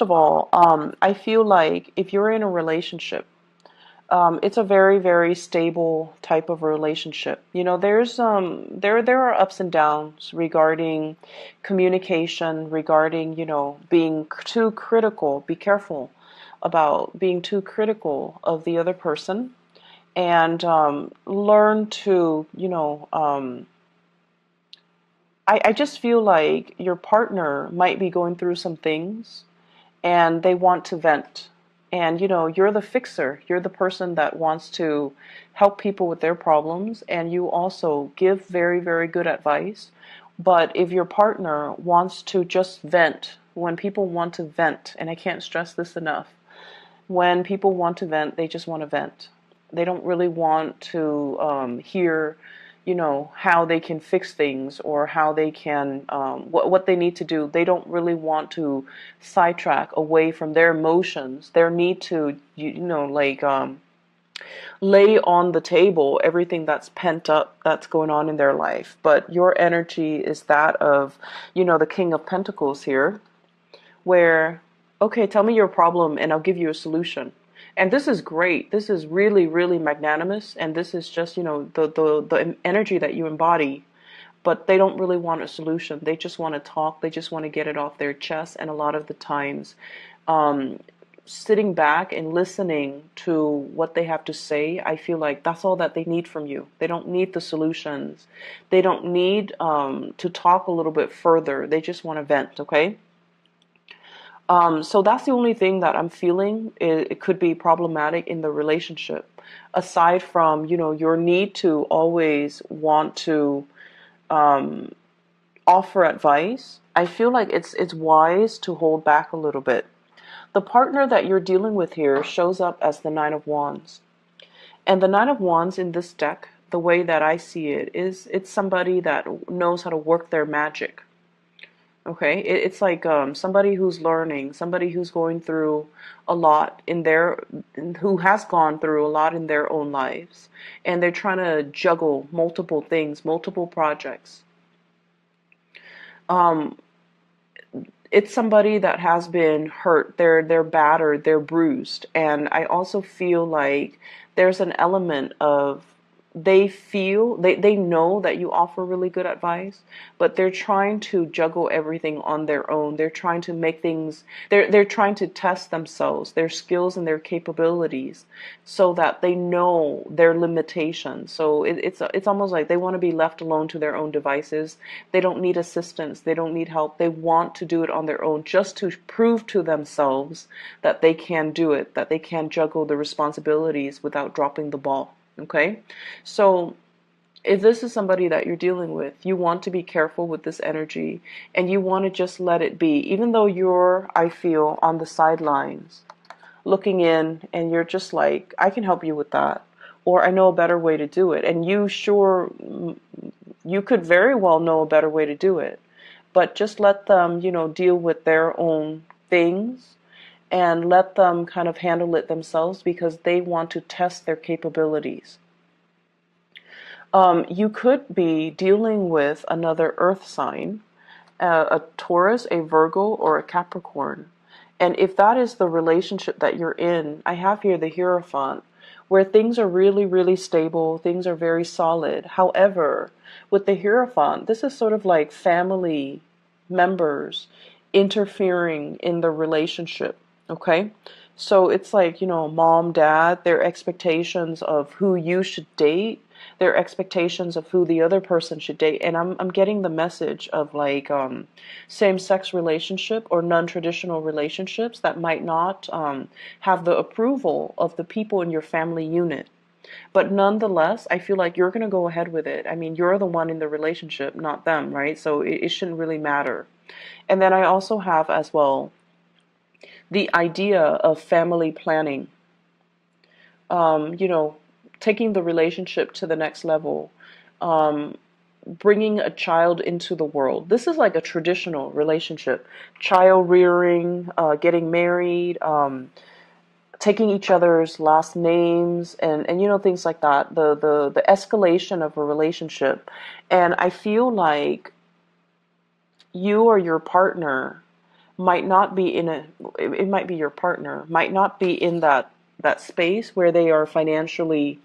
first of all, I feel like if you're in a relationship, it's a very, very stable type of relationship. You know, there are ups and downs regarding communication, regarding, you know, being too critical. Be careful about being too critical of the other person, and learn to, I just feel like your partner might be going through some things and they want to vent. And you're the fixer. You're the person that wants to help people with their problems, and you also give very, very good advice. But if your partner wants to just vent, when people want to vent, and I can't stress this enough, when people want to vent, they just want to vent. They don't really want to hear, how they can fix things, or how they can, what they need to do. They don't really want to sidetrack away from their emotions, their need to, lay on the table everything that's pent up, that's going on in their life. But your energy is that of, the King of Pentacles here, where, okay, tell me your problem and I'll give you a solution. And this is great. This is really, really magnanimous. And this is just, the energy that you embody. But they don't really want a solution. They just want to talk. They just want to get it off their chest. And a lot of the times, sitting back and listening to what they have to say, I feel like that's all that they need from you. They don't need the solutions. They don't need to talk a little bit further. They just want to vent, okay? So that's the only thing that I'm feeling. It could be problematic in the relationship, aside from, your need to always want to offer advice. I feel like it's wise to hold back a little bit. The partner that you're dealing with here shows up as the Nine of Wands. And the Nine of Wands in this deck, the way that I see it, is it's somebody that knows how to work their magic. Okay, it's like somebody who's learning, somebody who's going through a lot who has gone through a lot in their own lives, and they're trying to juggle multiple things, multiple projects. It's somebody that has been hurt, they're battered, they're bruised, and I also feel like there's an element of they know that you offer really good advice, but they're trying to juggle everything on their own. They're trying to make things, they're trying to test themselves, their skills and their capabilities, so that they know their limitations. So it's almost like they want to be left alone to their own devices. They don't need assistance, they don't need help. They want to do it on their own, just to prove to themselves that they can do it, that they can juggle the responsibilities without dropping the ball. Okay, so if this is somebody that you're dealing with, you want to be careful with this energy, and you want to just let it be, even though you're, I feel, on the sidelines looking in, and you're just like, I can help you with that, or I know a better way to do it. And you could very well know a better way to do it, but just let them, deal with their own things, and let them kind of handle it themselves, because they want to test their capabilities. You could be dealing with another earth sign, a Taurus, a Virgo, or a Capricorn. And if that is the relationship that you're in, I have here the Hierophant, where things are really, really stable, things are very solid. However, with the Hierophant, this is sort of like family members interfering in the relationship. Okay, so it's like, mom, dad, their expectations of who you should date, their expectations of who the other person should date. And I'm getting the message of like same-sex relationship or non-traditional relationships that might not have the approval of the people in your family unit. But nonetheless, I feel like you're going to go ahead with it. I mean, you're the one in the relationship, not them, right? So it shouldn't really matter. And then I also have as well the idea of family planning, taking the relationship to the next level, bringing a child into the world. This is like a traditional relationship, child rearing, getting married, taking each other's last names, and things like that, the escalation of a relationship. And I feel like you or your partner might not be in a, it might be your partner, might not be in that space where they are financially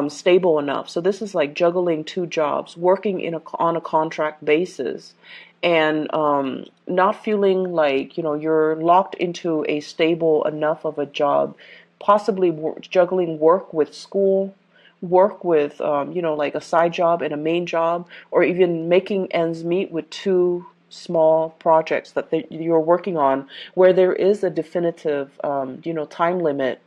stable enough. So this is like juggling two jobs, working on a contract basis, and not feeling like you're locked into a stable enough of a job. Possibly juggling work with school, work with like a side job and a main job, or even making ends meet with two small projects that you're working on, where there is a definitive time limit.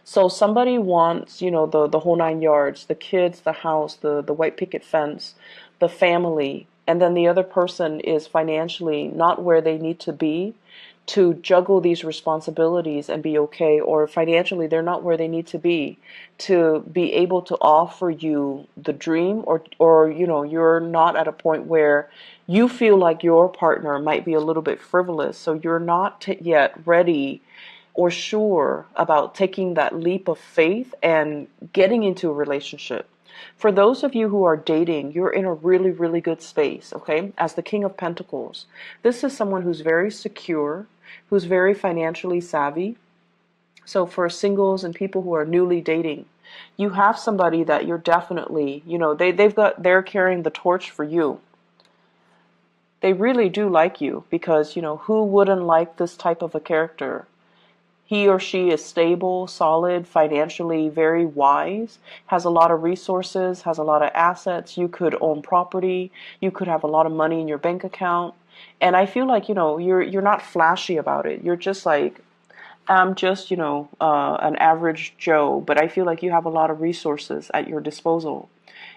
So somebody wants, the whole nine yards, the kids, the house, the white picket fence, the family, and then the other person is financially not where they need to be to juggle these responsibilities and be okay, or financially they're not where they need to be able to offer you the dream, or you're not at a point where you feel like your partner might be a little bit frivolous, so you're not yet ready or sure about taking that leap of faith and getting into a relationship. For those of you who are dating, you're in a really, really good space, okay? As the King of Pentacles, this is someone who's very secure, who's very financially savvy. So for singles and people who are newly dating, you have somebody that you're definitely, they're carrying the torch for you. They really do like you because, who wouldn't like this type of a character? He or she is stable, solid, financially very wise, has a lot of resources, has a lot of assets. You could own property. You could have a lot of money in your bank account. And I feel like, you're not flashy about it. You're just like, I'm just, an average Joe, but I feel like you have a lot of resources at your disposal.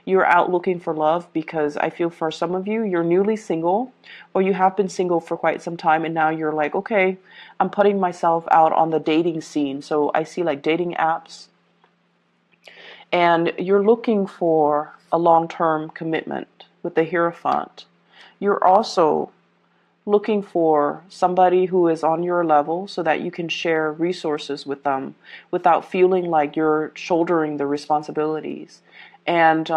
You're out looking for love because I feel for some of you, you're newly single, or you have been single for quite some time, and now you're like, okay, I'm putting myself out on the dating scene. So I see like dating apps, and you're looking for a long-term commitment with the Hierophant. You're also looking for somebody who is on your level so that you can share resources with them without feeling like you're shouldering the responsibilities. And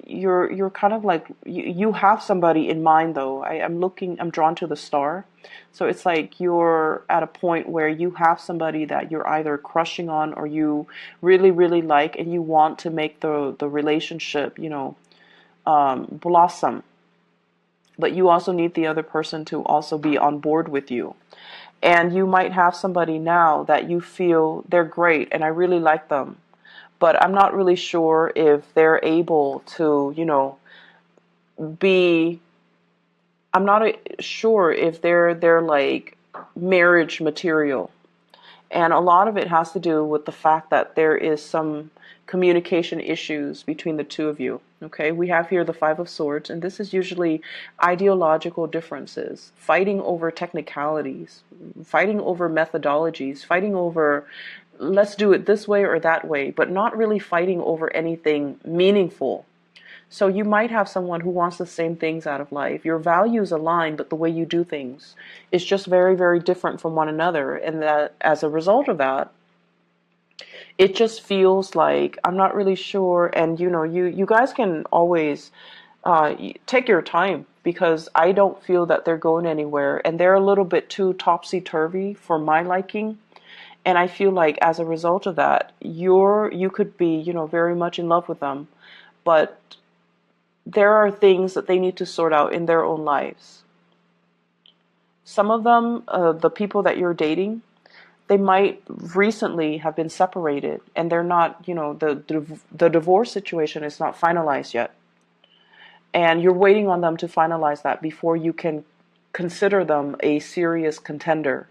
you're kind of like, you have somebody in mind though. I'm drawn to the star. So it's like you're at a point where you have somebody that you're either crushing on or you really, really like, and you want to make the relationship, blossom. But you also need the other person to also be on board with you. And you might have somebody now that you feel they're great and I really like them, but I'm not really sure if they're able to, be, I'm not sure if they're like marriage material. And a lot of it has to do with the fact that there is some communication issues between the two of you. Okay, we have here the Five of Swords, and this is usually ideological differences, fighting over technicalities, fighting over methodologies, fighting over let's do it this way or that way, but not really fighting over anything meaningful. So you might have someone who wants the same things out of life. Your values align, but the way you do things is just very, very different from one another. And that as a result of that, it just feels like I'm not really sure. And you guys can always take your time, because I don't feel that they're going anywhere, and they're a little bit too topsy-turvy for my liking. And I feel like as a result of that, you could be, very much in love with them, but there are things that they need to sort out in their own lives. Some of them, the people that you're dating, they might recently have been separated, and they're not, the divorce situation is not finalized yet. And you're waiting on them to finalize that before you can consider them a serious contender.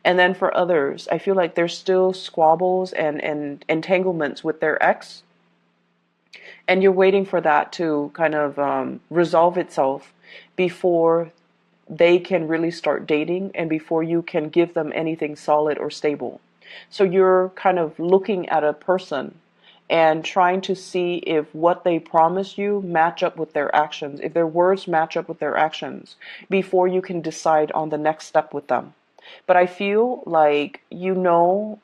And then for others, I feel like there's still squabbles and entanglements with their ex. And you're waiting for that to kind of resolve itself before they can really start dating and before you can give them anything solid or stable. So you're kind of looking at a person and trying to see if what they promise you match up with their actions, if their words match up with their actions, before you can decide on the next step with them. But I feel like, you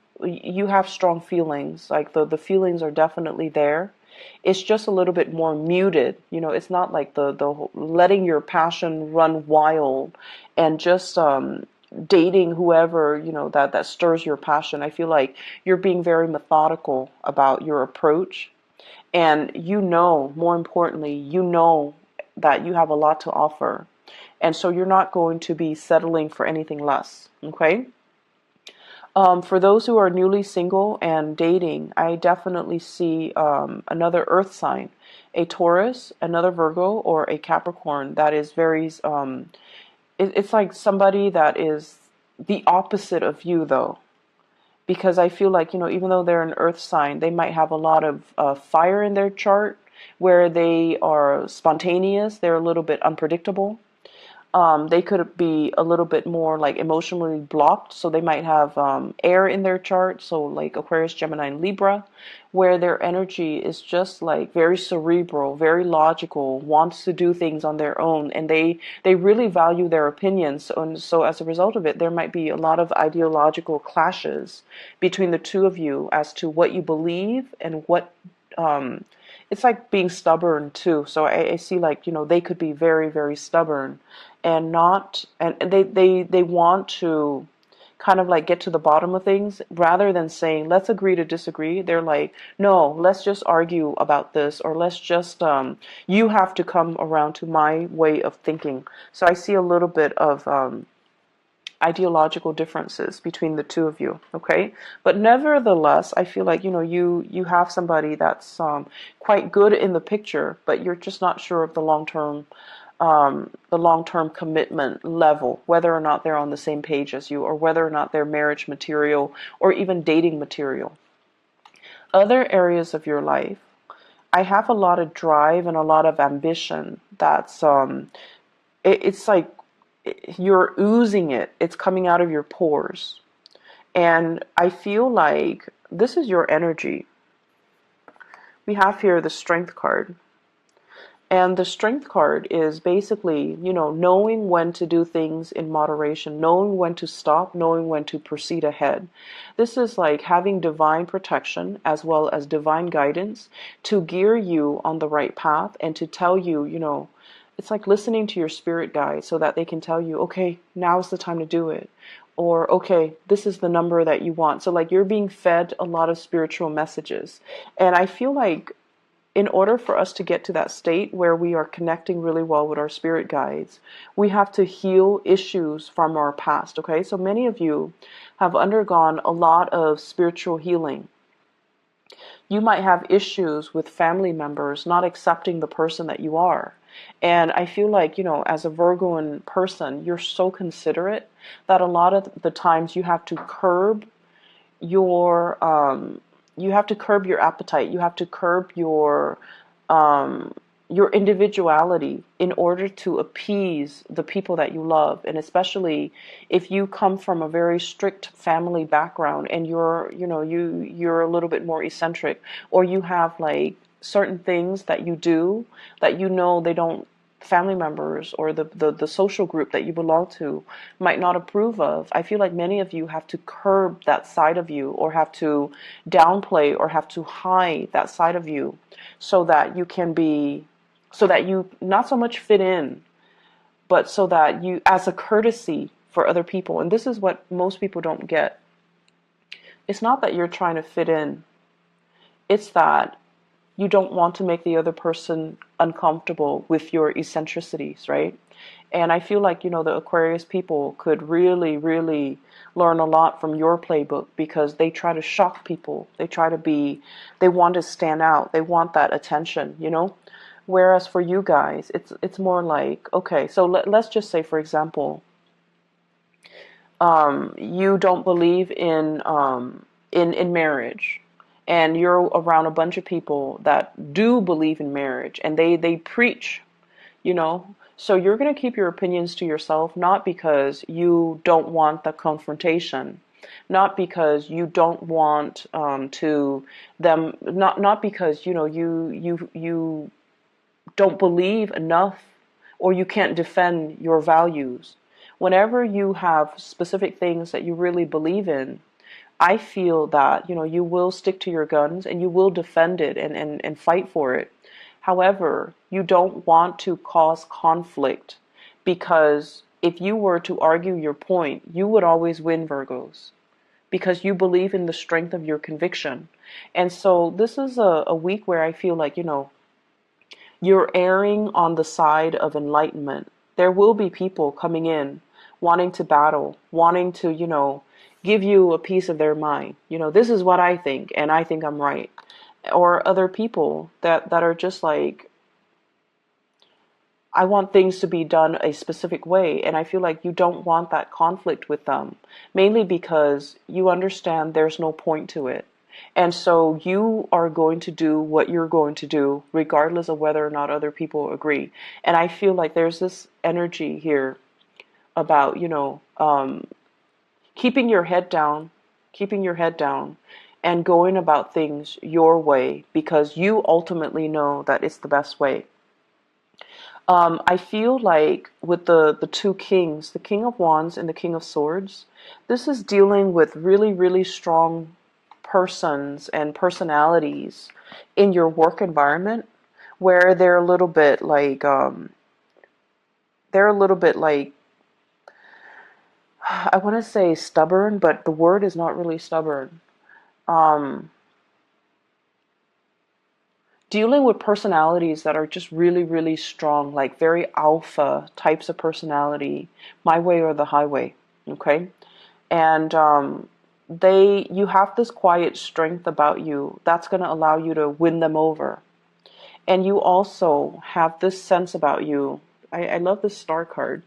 have strong feelings, like the feelings are definitely there. It's just a little bit more muted. You know, it's not like the letting your passion run wild and just dating whoever, you know, that stirs your passion. I feel like you're being very methodical about your approach, and you know, more importantly, you know that you have a lot to offer. And so you're not going to be settling for anything less. Okay? For those who are newly single and dating, I definitely see another earth sign, a Taurus, another Virgo, or a Capricorn that is very, it's like somebody that is the opposite of you, though. Because I feel like, you know, even though they're an earth sign, they might have a lot of fire in their chart where they are spontaneous, they're a little bit unpredictable. They could be a little bit more like emotionally blocked, so they might have air in their chart, so like Aquarius, Gemini, and Libra, where their energy is just like very cerebral, very logical, wants to do things on their own, and they really value their opinions. And so as a result of it, there might be a lot of ideological clashes between the two of you as to what you believe and what it's like being stubborn too. So I see, like, you know, they could be very, very stubborn and not, and they want to kind of like get to the bottom of things rather than saying, let's agree to disagree. They're like, no, let's just argue about this, or let's just, you have to come around to my way of thinking. So I see a little bit of, ideological differences between the two of you, okay? But nevertheless, I feel like, you know, you have somebody that's quite good in the picture, but you're just not sure of the long-term commitment level, whether or not they're on the same page as you, or whether or not they're marriage material or even dating material. Other areas of your life, I have a lot of drive and a lot of ambition. That's it's like you're oozing it. It's coming out of your pores. And I feel like this is your energy. We have here the Strength card. And the Strength card is basically, you know, knowing when to do things in moderation, knowing when to stop, knowing when to proceed ahead. This is like having divine protection as well as divine guidance to gear you on the right path and to tell you, you know, it's like listening to your spirit guide so that they can tell you, okay, now's the time to do it. Or, okay, this is the number that you want. So like you're being fed a lot of spiritual messages. And I feel like in order for us to get to that state where we are connecting really well with our spirit guides, we have to heal issues from our past, okay? So many of you have undergone a lot of spiritual healing. You might have issues with family members not accepting the person that you are. And I feel like, you know, as a Virgoan person, you're so considerate that a lot of the times you have to curb your appetite. You have to curb your individuality in order to appease the people that you love. And especially if you come from a very strict family background and you're a little bit more eccentric, or you have like certain things that you do that, you know, they don't, family members or the social group that you belong to might not approve of. I feel like many of you have to curb that side of you, or have to downplay, or have to hide that side of you, so that you not so much fit in, but so that you, as a courtesy for other people. And this is what most people don't get. It's not that you're trying to fit in. It's that you don't want to make the other person uncomfortable with your eccentricities, right? And I feel like, you know, the Aquarius people could really, really learn a lot from your playbook, because they try to shock people. They want to stand out. They want that attention, you know? Whereas for you guys, it's more like, okay, so let's just say, for example, you don't believe in marriage, and you're around a bunch of people that do believe in marriage, and they preach, you know. So you're going to keep your opinions to yourself, not because you don't want the confrontation, not because you don't want to them, not because, you know, you don't believe enough, or you can't defend your values. Whenever you have specific things that you really believe in, I feel that, you will stick to your guns and you will defend it and fight for it. However, you don't want to cause conflict, because if you were to argue your point, you would always win, Virgos, because you believe in the strength of your conviction. And so this is a week where I feel like, you're erring on the side of enlightenment. There will be people coming in wanting to battle, wanting to, give you a piece of their mind. This is what I think, and I think I'm right. Or other people that are just like, I want things to be done a specific way, and I feel like you don't want that conflict with them, mainly because you understand there's no point to it. And so you are going to do what you're going to do, regardless of whether or not other people agree. And I feel like there's this energy here about, keeping your head down, keeping your head down, and going about things your way, because you ultimately know that it's the best way. I feel like with the two kings, the King of Wands and the King of Swords, this is dealing with really, really strong persons and personalities in your work environment, where they're a little bit like, I want to say stubborn, but the word is not really stubborn. Um, Dealing with personalities that are just really, really strong, like very alpha types of personality, my way or the highway, okay? And you have this quiet strength about you that's going to allow you to win them over. And you also have this sense about you. I love this star card,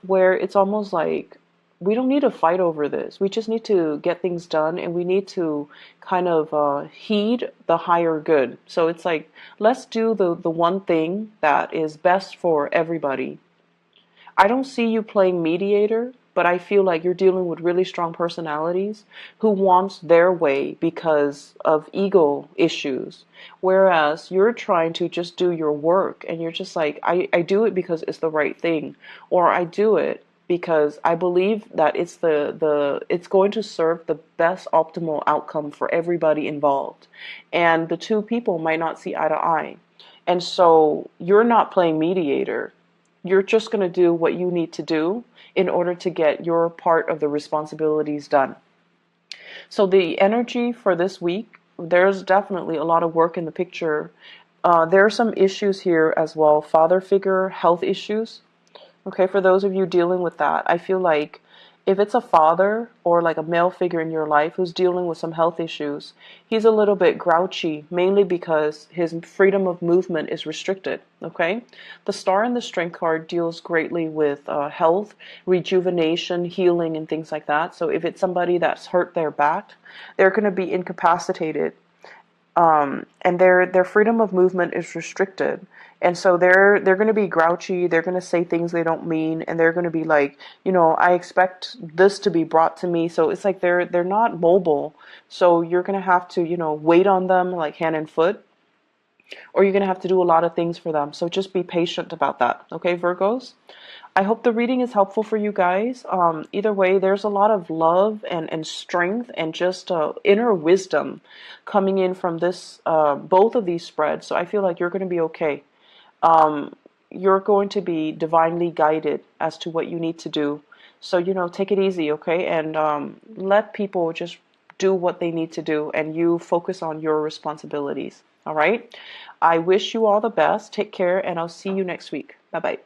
where it's almost like we don't need to fight over this. We just need to get things done, and we need to kind of heed the higher good. So it's like, let's do the one thing that is best for everybody. I don't see you playing mediator, but I feel like you're dealing with really strong personalities who wants their way because of ego issues. Whereas you're trying to just do your work, and you're just like, I do it because it's the right thing, or I do it because I believe that it's going to serve the best optimal outcome for everybody involved. And the two people might not see eye to eye. And so you're not playing mediator. You're just going to do what you need to do in order to get your part of the responsibilities done. So the energy for this week, there's definitely a lot of work in the picture. There are some issues here as well, father figure, health issues. Okay, for those of you dealing with that, I feel like if it's a father or like a male figure in your life who's dealing with some health issues, he's a little bit grouchy, mainly because his freedom of movement is restricted. Okay, the star and the strength card deals greatly with health, rejuvenation, healing, and things like that. So if it's somebody that's hurt their back, they're going to be incapacitated, and their freedom of movement is restricted, and so they're going to be grouchy. They're going to say things they don't mean, and they're going to be like, I expect this to be brought to me. So it's like they're not mobile. So you're going to have to wait on them like hand and foot, or you're going to have to do a lot of things for them. So just be patient about that. Okay, Virgos? I hope the reading is helpful for you guys. Either way, there's a lot of love and strength and just inner wisdom coming in from this both of these spreads. So I feel like you're going to be okay. You're going to be divinely guided as to what you need to do. So, take it easy, okay? And let people just do what they need to do, and you focus on your responsibilities. All right? I wish you all the best. Take care, and I'll see you next week. Bye-bye.